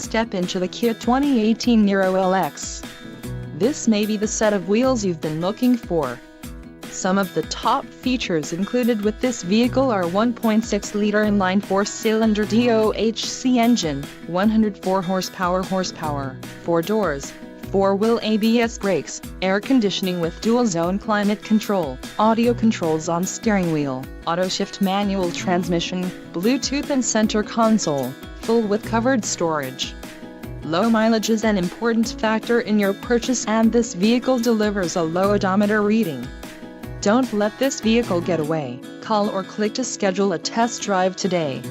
Step into the Kia 2018 Niro LX. This may be the set of wheels you've been looking for. Some of the top features included with this vehicle are 1.6-liter inline four-cylinder DOHC engine, 104 horsepower, 4 doors, 4-wheel ABS brakes, air conditioning with dual-zone climate control, audio controls on steering wheel, auto-shift manual transmission, Bluetooth and center console, full with covered storage. Low mileage is an important factor in your purchase, and this vehicle delivers a low odometer reading. Don't let this vehicle get away. Call or click to schedule a test drive today.